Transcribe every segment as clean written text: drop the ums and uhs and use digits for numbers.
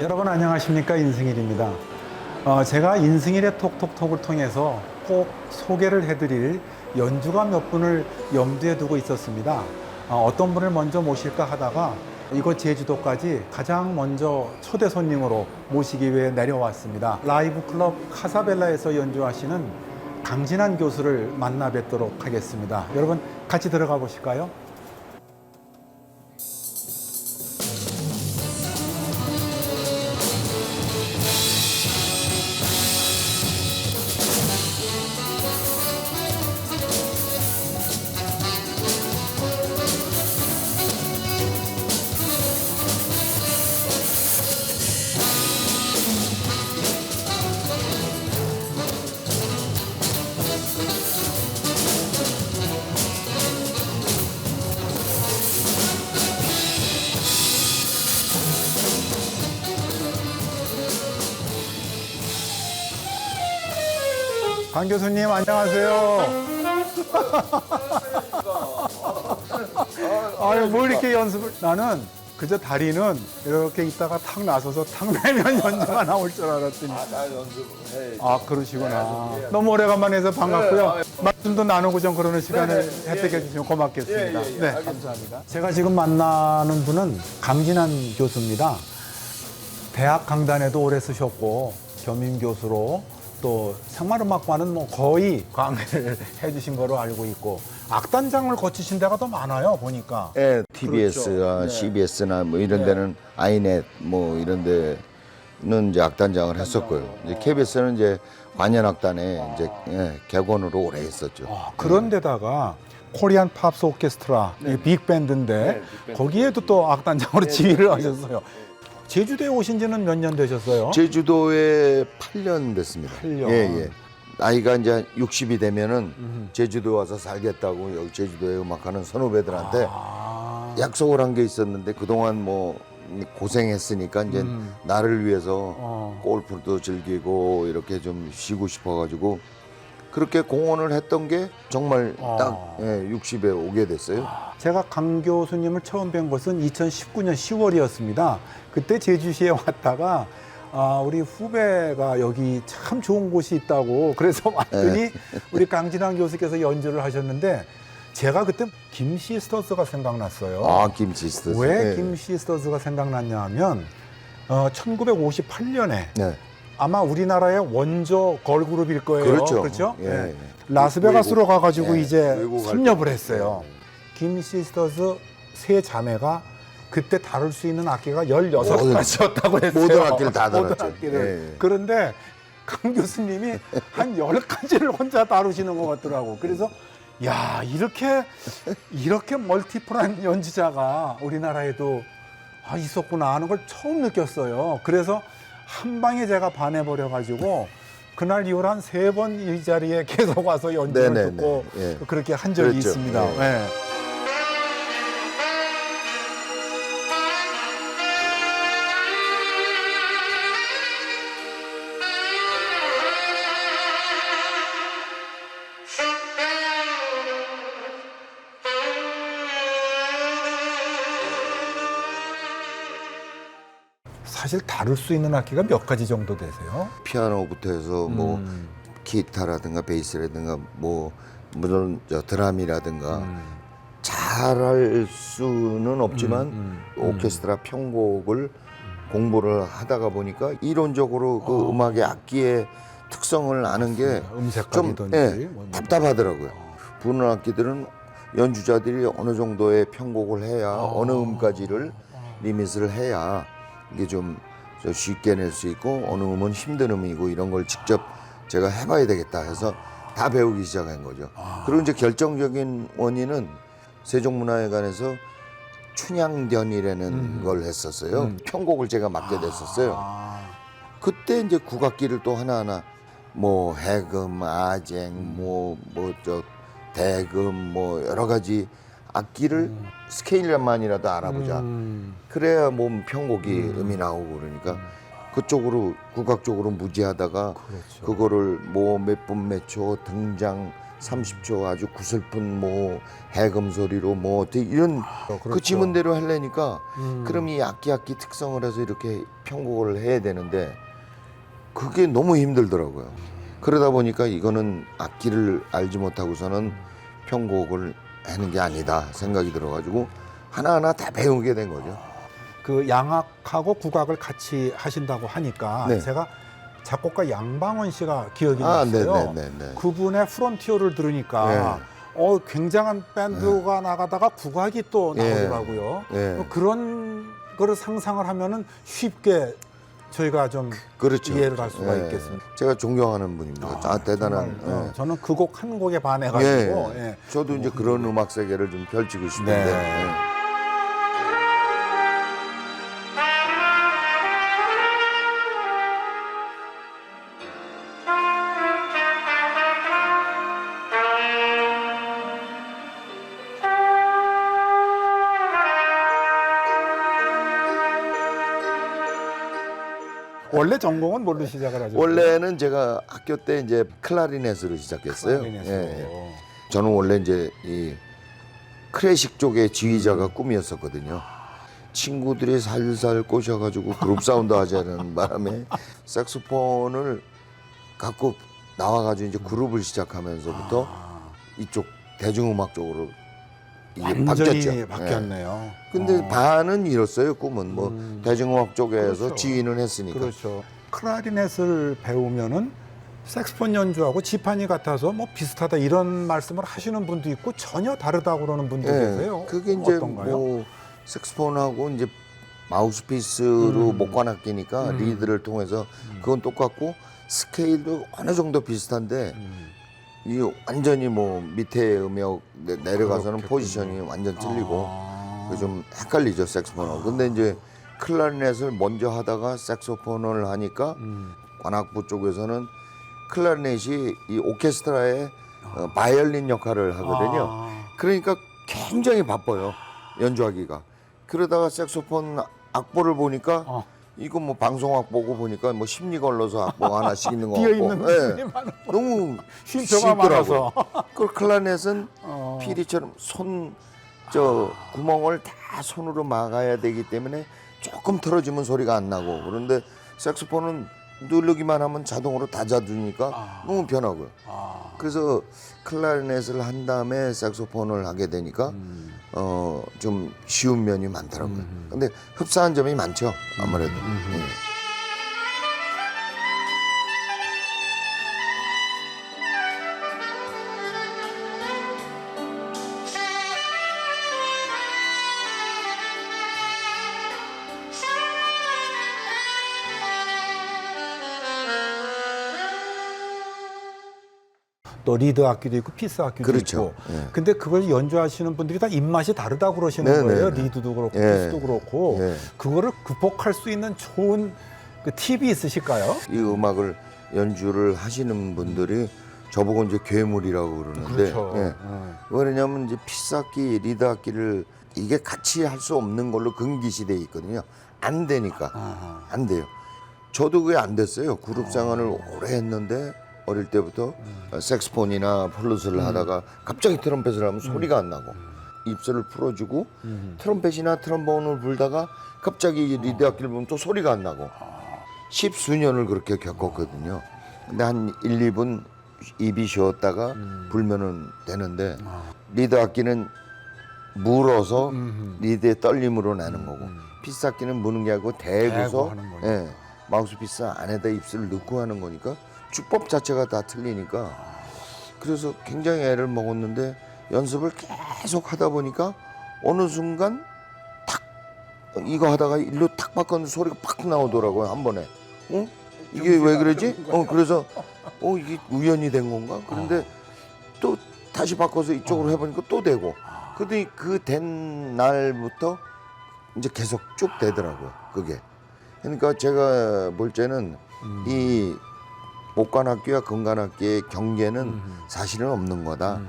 여러분 안녕하십니까, 인승일입니다. 제가 인승일의 톡톡톡을 통해서 꼭 소개를 해드릴 연주가 몇 분을 염두에 두고 있었습니다. 어떤 분을 먼저 모실까 하다가 이곳 제주도까지 가장 먼저 초대 손님으로 모시기 위해 내려왔습니다. 라이브 클럽 카사벨라에서 연주하시는 강진환 교수를 만나 뵙도록 하겠습니다. 여러분 같이 들어가 보실까요? 강 교수님 안녕하세요. 아유, 뭘 이렇게 연습을. 나는 그저 다리는 이렇게 있다가 탁 나서서 탁 내면 연주가 나올 줄 알았더니. 나 연습해. 그러시구나. 너무 오래간만에 해서 반갑고요. 말씀도 나누고 좀 그러는 시간을 혜택해 주시면 고맙겠습니다. 네, 감사합니다. 제가 지금 만나는 분은 강진환 교수입니다. 대학 강단에도 오래 쓰셨고 겸임 교수로 또 생활음악과는 뭐 거의 강의를 해주신 거로 알고 있고 악단장을 거치신 데가 더 많아요, 보니까. 예, TBS가 그렇죠. 네. CBS나 뭐 이런 데는 아이넷 뭐 이런 데는 이제 악단장을 했었고요. 이제 KBS는 이제 관현악단에 이제 객원으로 오래 했었죠. 그런 데다가 코리안 팝스 오케스트라 빅밴드인데 거기에도 또 악단장으로 지휘를 하셨어요. 제주도에 오신 지는 몇 년 되셨어요? 제주도에 8년 됐습니다. 8년. 예. 나이가 이제 60이 되면은 제주도 와서 살겠다고 여기 제주도에 음악하는 선후배들한테 약속을 한 게 있었는데 그동안 뭐 고생했으니까 이제 나를 위해서 골프도 즐기고 이렇게 좀 쉬고 싶어가지고 그렇게 공헌을 했던 게 정말 딱 60에 오게 됐어요. 제가 강 교수님을 처음 뵌 것은 2019년 10월이었습니다. 그때 제주시에 왔다가 우리 후배가 여기 참 좋은 곳이 있다고 그래서 왔더니 우리 강진환 교수께서 연주를 하셨는데 제가 그때 김 시스터즈가 생각났어요. 김 시스터즈. 왜 김 시스터즈가 생각났냐 하면 1958년에 아마 우리나라의 원조 걸그룹일 거예요. 그렇죠. 네. 라스베가스로 가가지고 예, 이제 외국 섭렵을 갈 때. 했어요. 김 시스터즈 세 자매가 그때 다룰 수 있는 악기가 16가지였다고 했어요. 모든 악기를 다 모든 다뤘죠. 악기를. 예. 그런데 강 교수님이 한 10가지를 혼자 다루시는 것 같더라고. 그래서 야, 이렇게 멀티플한 연주자가 우리나라에도 있었구나 하는 걸 처음 느꼈어요. 그래서 한 방에 제가 반해버려가지고 그날 이후로 한 3번 이 자리에 계속 와서 연주를 듣고 그렇게 한 적이 그랬죠. 있습니다. 예. 네. 사실 다룰 수 있는 악기가 몇 가지 정도 되세요? 피아노부터 해서 뭐 기타라든가 베이스라든가 뭐 물론 드럼이라든가 잘할 수는 없지만 오케스트라 편곡을 공부를 하다가 보니까 이론적으로 그 음악의 악기의 특성을 아는 게 좀 음색감이든지 답답하더라고요. 부는 악기들은 연주자들이 어느 정도의 편곡을 해야 어느 음까지를 리밋을 해야 이게 좀 쉽게 낼 수 있고 어느 음은 힘든 음이고 이런 걸 직접 제가 해봐야 되겠다 해서 다 배우기 시작한 거죠. 그리고 이제 결정적인 원인은 세종문화회관에서 춘향전이라는 걸 했었어요. 편곡을 제가 맡게 됐었어요. 그때 이제 국악기를 또 하나하나 뭐 해금, 아쟁, 대금 뭐 여러 가지 악기를 스케일만이라도 알아보자. 그래야 몸 편곡이 음이 나오고 그러니까 그쪽으로 국악 쪽으로 무지하다가 그거를 뭐 몇 분 몇 초 등장 30초 아주 구슬픈 뭐 해금 소리로 뭐 어떻게 이런 그 그렇죠. 지문대로 하려니까 그럼 이 악기 특성을 해서 이렇게 편곡을 해야 되는데 그게 너무 힘들더라고요. 그러다 보니까 이거는 악기를 알지 못하고서는 편곡을 하는 게 아니다 생각이 들어가지고 하나하나 다 배우게 된 거죠. 그 양악하고 국악을 같이 하신다고 하니까 네. 제가 작곡가 양방원 씨가 기억이 났어요. 네네네. 그분의 프론티어를 들으니까 굉장한 밴드가 나가다가 국악이 또 나오더라고요. 예. 그런 거를 상상을 하면은 쉽게 저희가 좀 그렇죠. 이해를 할 수가 예. 있겠습니다. 제가 존경하는 분입니다. 대단한. 정말, 예. 저는 그 곡 한 곡에 반해가지고 예. 저도 이제 그런 음악 세계를 좀 펼치고 싶은데. 네. 예. 원래 전공은 뭘로 시작을 하셨어요? 원래는 제가 학교 때 이제 클라리넷으로 시작했어요. 클라리넷으로. 예. 저는 원래 이제 이 클래식 쪽의 지휘자가 꿈이었었거든요. 친구들이 살살 꼬셔가지고 그룹 사운드 하자는 바람에 색소폰을 갖고 나와가지고 이제 그룹을 시작하면서부터 이쪽 대중음악 쪽으로 이게 완전히 바뀌었죠. 예. 바뀌었네요. 근데 반은 이뤘어요. 꿈은 뭐 대중음악 쪽에서 그렇죠. 지휘는 했으니까. 그렇죠. 클라리넷을 배우면은 색스폰 연주하고 지판이 같아서 뭐 비슷하다 이런 말씀을 하시는 분도 있고 전혀 다르다고 그러는 분도 계세요. 그게 이제 어떤가요? 뭐 색스폰하고 이제 마우스피스로 목관악기니까 리드를 통해서 그건 똑같고 스케일도 어느 정도 비슷한데 이 완전히 뭐 밑에 음역 내려가서는 그렇겠군요. 포지션이 완전 틀리고 아. 그게 좀 헷갈리죠 색소폰하고. 근데 이제 클라리넷을 먼저 하다가 색소폰을 하니까 관악부 쪽에서는 클라리넷이 이 오케스트라의 바이올린 역할을 하거든요. 그러니까 굉장히 바빠요 연주하기가. 그러다가 색소폰 악보를 보니까 이거 뭐 방송악 보고 보니까 뭐 심리 걸러서 악보 하나씩 있는 거 비어 같고 있는 분이 많아. 너무 쉼표가 많아서. 그 클라넷은 피리처럼 저 구멍을 다 손으로 막아야 되기 때문에 조금 틀어지면 소리가 안 나고, 그런데 색소폰은 누르기만 하면 자동으로 다 닫으니까 너무 편하고요. 그래서 클라리넷을 한 다음에 색소폰을 하게 되니까 좀 쉬운 면이 많더라고요. 근데 흡사한 점이 많죠, 아무래도. 예. 또 리드 악기도 있고 피스 악기도 그렇죠. 있고. 예. 근데 그걸 연주하시는 분들이 다 입맛이 다르다고 그러시는 네, 거예요. 네, 네. 리드도 그렇고 예. 피스도 그렇고. 예. 그거를 극복할 수 있는 좋은 그 팁이 있으실까요? 이 음악을 연주를 하시는 분들이 저보고 이제 괴물이라고 그러는데, 그렇죠. 예. 왜냐면 이제 피스악기, 리드악기를 이게 같이 할 수 없는 걸로 금기 시대에 있거든요. 안 되니까. 안 돼요. 저도 그게 안 됐어요. 그룹 생활을 오래 했는데 어릴 때부터 색스폰이나 플루스를 하다가 갑자기 트럼펫을 하면 소리가 안 나고 입술을 풀어주고 트럼펫이나 트럼본을 불다가 갑자기 리드 악기를 부르면 또 소리가 안 나고 십수년을 그렇게 겪었거든요. 근데 한 1, 2분 입이 쉬었다가 불면은 되는데 리드 악기는 물어서 리드의 떨림으로 나는 거고 피스 악기는 무는 게 아니고 대고서 하는 거니까. 예, 마우스피스 안에다 입술을 넣고 하는 거니까 주법 자체가 다 틀리니까 그래서 굉장히 애를 먹었는데 연습을 계속 하다 보니까 어느 순간 탁 이거 하다가 일로 탁 바꿨는데 소리가 팍 나오더라고요 한 번에. 이게 왜 그러지? 그래서 이게 우연이 된 건가? 그런데 또 다시 바꿔서 이쪽으로 해보니까 또 되고. 근데 그 된 날부터 이제 계속 쭉 되더라고요 그게. 그러니까 제가 볼 때는 이 목관악기와 금관악기의 경계는 사실은 없는 거다.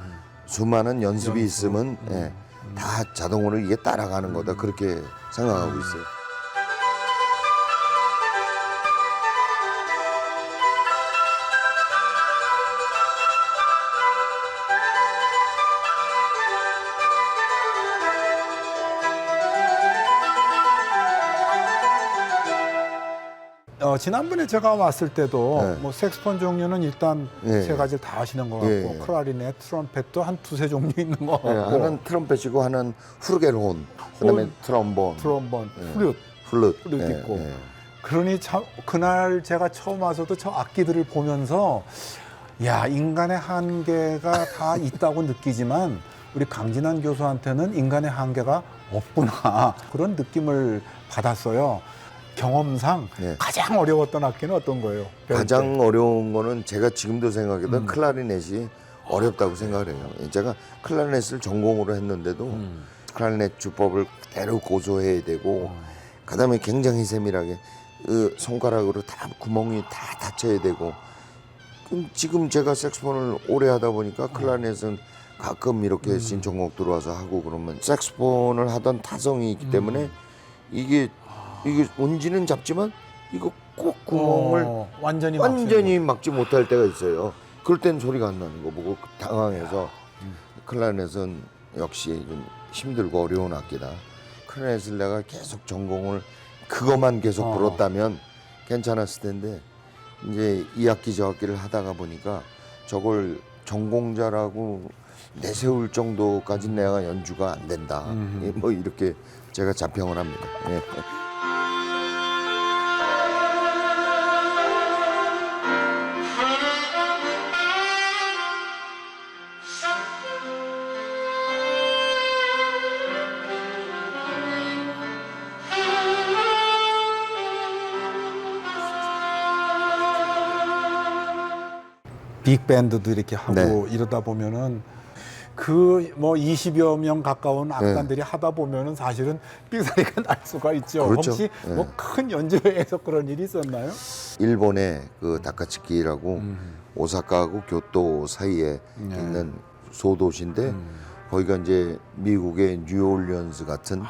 수많은 연습이 있으면 예, 다 자동으로 이게 따라가는 거다. 그렇게 생각하고 있어요. 지난번에 제가 왔을 때도 네. 뭐 색스폰 종류는 일단 예. 세 가지를 다 하시는 것 같고 예. 클라리넷, 트럼펫도 한 두세 종류 있는 것 같고 네, 하나는 트럼펫이고 하나는 후르겔혼, 그다음에 트럼본, 트럼본, 예. 플룻 플룻 있고. 그러니 참 그날 제가 처음 와서도 저 악기들을 보면서 야, 인간의 한계가 다 있다고 느끼지만 우리 강진환 교수한테는 인간의 한계가 없구나 그런 느낌을 받았어요. 경험상 네. 가장 어려웠던 악기는 어떤 거예요? 배울 가장 어려운 거는 제가 지금도 생각해도 클라리넷이 어렵다고 생각을 해요. 제가 클라리넷을 전공으로 했는데도 클라리넷 주법을 그대로 고소해야 되고 그다음에 굉장히 세밀하게 손가락으로 다 구멍이 다 닫혀야 되고 지금 제가 색소폰을 오래 하다 보니까 클라리넷은 가끔 이렇게 신청곡 들어와서 하고 그러면 색소폰을 하던 타성이 있기 때문에 이게 온지는 잡지만 이거 꼭 구멍을 완전히 막지 못할 때가 있어요. 그럴 땐 소리가 안 나는 거 보고 당황해서 클라리넷은 역시 좀 힘들고 어려운 악기다. 클라리넷을 내가 계속 전공을 그것만 계속 불었다면 괜찮았을 텐데 이제 이 악기 저 악기를 하다가 보니까 저걸 전공자라고 내세울 정도까지 내가 연주가 안 된다. 뭐 이렇게 제가 자평을 합니다. 예. 빅밴드도 이렇게 하고 네. 이러다 보면은 그 뭐 20여 명 가까운 악단들이 하다 보면은 사실은 삑사리가 날 수가 있죠. 그렇죠. 혹시 네. 뭐 큰 연주회에서 그런 일이 있었나요? 일본의 그 다카츠키라고 오사카하고 교토 사이에 있는 소도시인데 거기가 이제 미국의 뉴올리언스 같은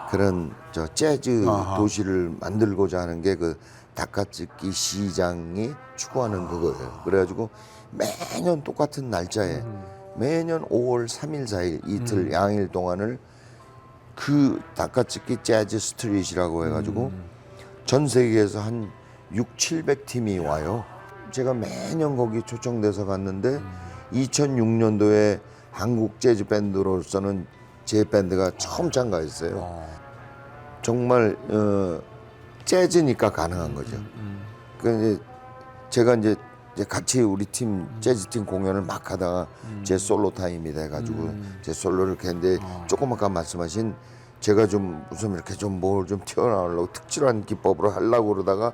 그런 저 재즈 도시를 만들고자 하는 게 그 다카츠키 시장이 추구하는 그거예요. 그래가지고 매년 똑같은 날짜에 매년 5월 3일, 4일 이틀 양일 동안을 그 다카츠키 재즈 스트릿이라고 해가지고 전 세계에서 한 6, 700팀이 와요. 제가 매년 거기 초청돼서 갔는데 2006년도에 한국 재즈 밴드로서는 제 밴드가 처음 참가했어요. 정말 재즈니까 가능한 거죠. 그러니까 제가 이제 같이 우리 팀 재즈팀 공연을 막 하다가 제 솔로 타임이 돼가지고 제 솔로를 했는데 조금 아까 말씀하신 제가 좀 무슨 이렇게 좀 뭘 좀 튀어나오려고 특출한 기법으로 하려고 그러다가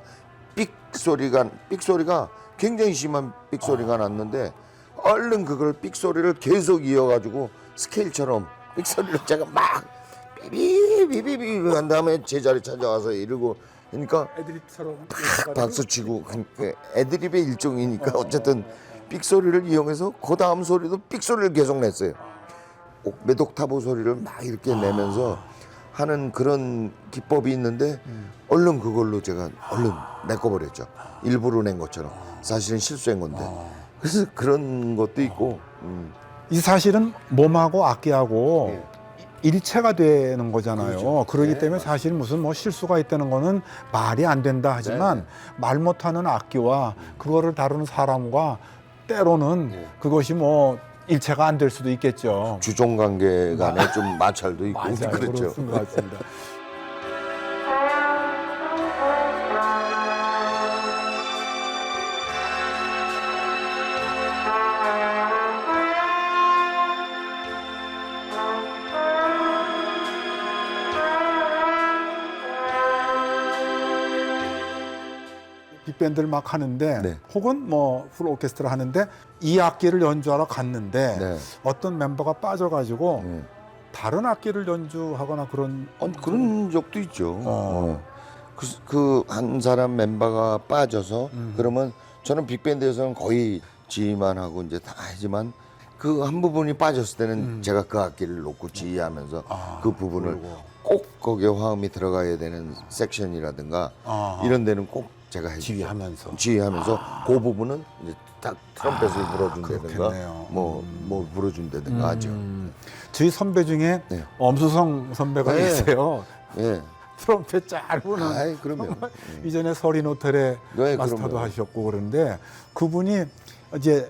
삑 소리가 굉장히 심한 삑 소리가 났는데 얼른 그걸 삑 소리를 계속 이어가지고 스케일처럼 삑 소리를 제가 막 비비비비비 한 다음에 제자리 찾아와서 이러고 그러니까 애드립처럼 박수 치고 애드립의 일종이니까 어쨌든 삑 소리를 이용해서 그 다음 소리도 삑 소리를 계속 냈어요. 몇 옥타브 소리를 막 이렇게 내면서 하는 그런 기법이 있는데 얼른 그걸로 제가 얼른 메꿔버렸죠. 일부러 낸 것처럼 사실은 실수한 건데 그래서 그런 것도 있고 이 사실은 몸하고 악기하고 일체가 되는 거잖아요. 그렇죠. 그러기 네, 때문에 사실 무슨 뭐 실수가 있다는 거는 말이 안 된다 하지만 말 못하는 악기와 그거를 다루는 사람과 때로는 그것이 뭐 일체가 안 될 수도 있겠죠. 주종 관계 간에 좀 마찰도 있고 맞아요. 그렇죠. 그렇습니다. 맞습니다. 빅밴드를 막 하는데 네. 혹은 뭐 풀 오케스트라 하는데 이 악기를 연주하러 갔는데 네. 어떤 멤버가 빠져가지고 다른 악기를 연주하거나 그런 그런 적도 있죠. 그 한 사람 멤버가 빠져서 그러면 저는 빅밴드에서는 거의 지휘만 하고 이제 다 하지만 그 한 부분이 빠졌을 때는 제가 그 악기를 놓고 지휘하면서 그 부분을 꼭 거기에 화음이 들어가야 되는 섹션이라든가 이런 데는 꼭 제가 해주죠. 지휘하면서 그 부분은 이제 딱 트럼펫을 불어준다든가 그렇겠네요. 뭐 불어준다든가 하죠. 저희 선배 중에 네. 엄수성 선배가 네. 계세요. 예. 트럼펫 잘 부는. 아이, 그럼요. 이전에 서린 호텔에 네, 마스터도 그럼요. 하셨고 그런데 그분이 이제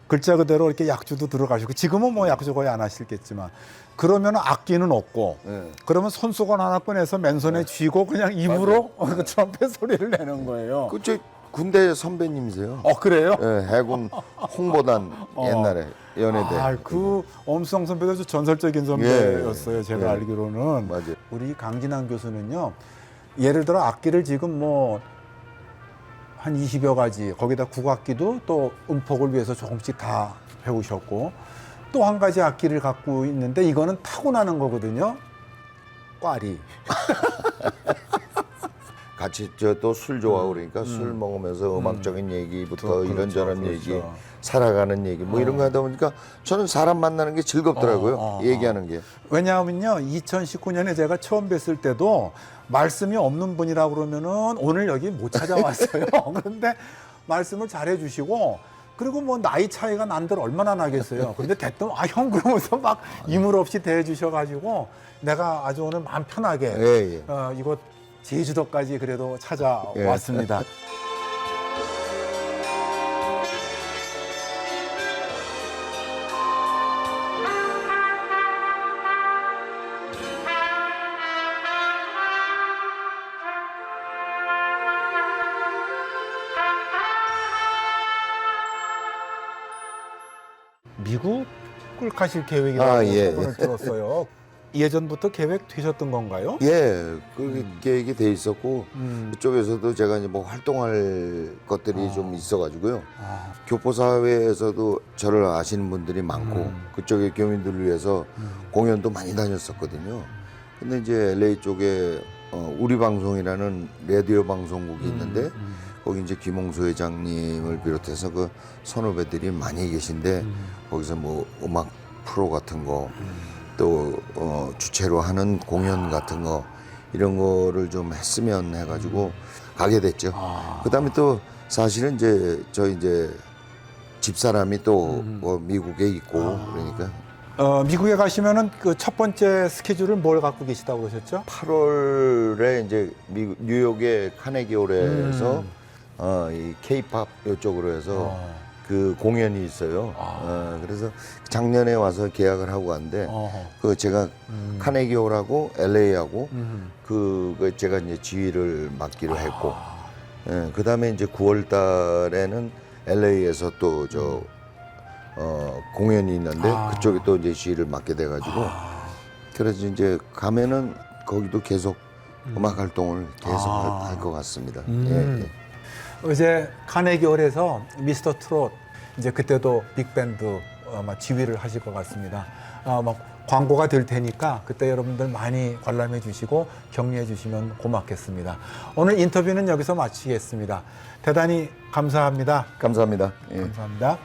글자 그대로 이렇게 약주도 들어가시고 지금은 뭐 약주 거의 안 하시겠지만 그러면 악기는 없고 네. 그러면 손수건 하나 꺼내서 맨손에 쥐고 그냥 입으로 그 트럼펫 소리를 내는 거예요. 그저 군대 선배님이세요. 그래요? 예, 해군 홍보단 옛날에 연예대. 그 엄수성 선배도 아주 전설적인 선배였어요. 제가 예. 알기로는. 맞아요. 우리 강진환 교수는요. 예를 들어 악기를 지금 뭐 한 20여 가지 거기다 국악기도 또 음폭을 위해서 조금씩 다 배우셨고 또 한 가지 악기를 갖고 있는데 이거는 타고나는 거거든요. 꽈리. 같이 저 또 술 좋아하고 그러니까 술 먹으면서 음악적인 얘기부터 그렇죠, 이런저런 그렇죠. 얘기, 살아가는 얘기 뭐 이런 거 하다 보니까 저는 사람 만나는 게 즐겁더라고요. 얘기하는 게. 왜냐하면요, 2019년에 제가 처음 뵀을 때도 말씀이 없는 분이라고 그러면은 오늘 여기 못 찾아왔어요. 그런데 말씀을 잘해 주시고, 그리고 뭐 나이 차이가 난들 얼마나 나겠어요. 그런데 대뜸, 형, 그러면서 막 이물 없이 대해 주셔가지고 내가 아주 오늘 마음 편하게, 예. 이곳 제주도까지 그래도 찾아왔습니다. 미국을 가실 계획이라고 예. 소문을 들었어요. 예전부터 계획되셨던 건가요? 예, 그렇게 계획이 돼 있었고 그쪽에서도 제가 이제 뭐 활동할 것들이 좀 있어가지고요. 교포사회에서도 저를 아시는 분들이 많고 그쪽의 교민들을 위해서 공연도 많이 다녔었거든요. 근데 이제 LA 쪽에 우리 방송이라는 라디오 방송국이 있는데 거기 이제 김홍수 회장님을 비롯해서 그 선후배들이 많이 계신데 거기서 뭐 음악 프로 같은 거 또 주최로 하는 공연 같은 거 이런 거를 좀 했으면 해가지고 가게 됐죠. 그다음에 또 사실은 이제 저희 이제 집사람이 또 미국에 있고 그러니까 미국에 가시면은 그 첫 번째 스케줄을 뭘 갖고 계시다고 그러셨죠? 8월에 이제 미국 뉴욕의 카네기홀에서 이 K-팝 이쪽으로 해서 그 공연이 있어요. 그래서 작년에 와서 계약을 하고 갔는데 그 제가 카네기홀하고 LA하고 그 제가 이제 지휘를 맡기로 했고 그 다음에 이제 9월 달에는 LA에서 또 저 공연이 있는데 그쪽에 또 이제 지휘를 맡게 돼가지고 그래서 이제 가면은 거기도 계속 음악 활동을 계속 할 것 같습니다. 예. 이제 카네기홀에서 미스터 트롯 이제 그때도 빅밴드 아마 지휘를 하실 것 같습니다. 막 광고가 될 테니까 그때 여러분들 많이 관람해 주시고 격려해 주시면 고맙겠습니다. 오늘 인터뷰는 여기서 마치겠습니다. 대단히 감사합니다. 감사합니다. 예. 감사합니다.